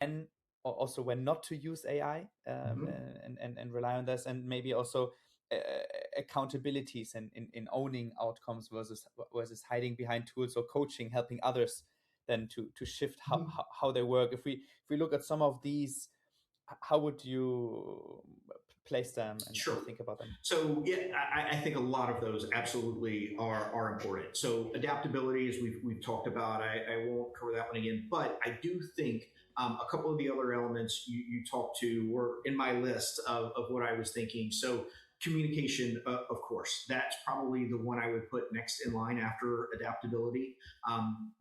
when, or also when not to use AI, and rely on this, and maybe also uh, accountabilities in owning outcomes versus hiding behind tools, or coaching, helping others then to shift how they work. If we look at some of these, how would you place them and Sure. think about them? So yeah, I think a lot of those absolutely are important. So adaptability, as we've talked about, I won't cover that one again, but I do think a couple of the other elements you talked to were in my list of what I was thinking. So communication, of course, that's probably the one I would put next in line after adaptability,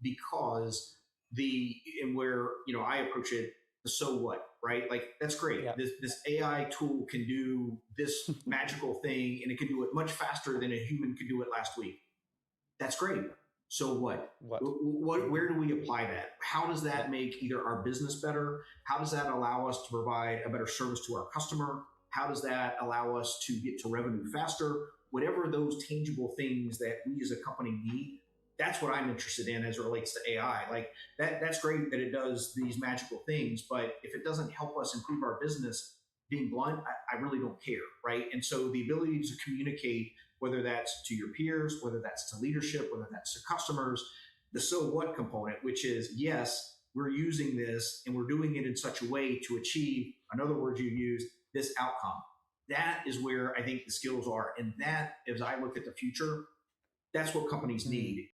because the and where I approach it, the so what, right? Like that's great. Yeah. This AI tool can do this magical thing, and it can do it much faster than a human could do it last week. That's great. So what? What? Where do we apply that? How does Yeah. that make either our business better? How does that allow us to provide a better service to our customer? How does that allow us to get to revenue faster? Whatever those tangible things that we as a company need, that's what I'm interested in as it relates to AI. Like that's great that it does these magical things, but if it doesn't help us improve our business, being blunt, I really don't care, right? And so the ability to communicate, whether that's to your peers, whether that's to leadership, whether that's to customers, the so what component, which is yes, we're using this and we're doing it in such a way to achieve, another word you used, this outcome. That is where I think the skills are. And that, as I look at the future, that's what companies Mm. need.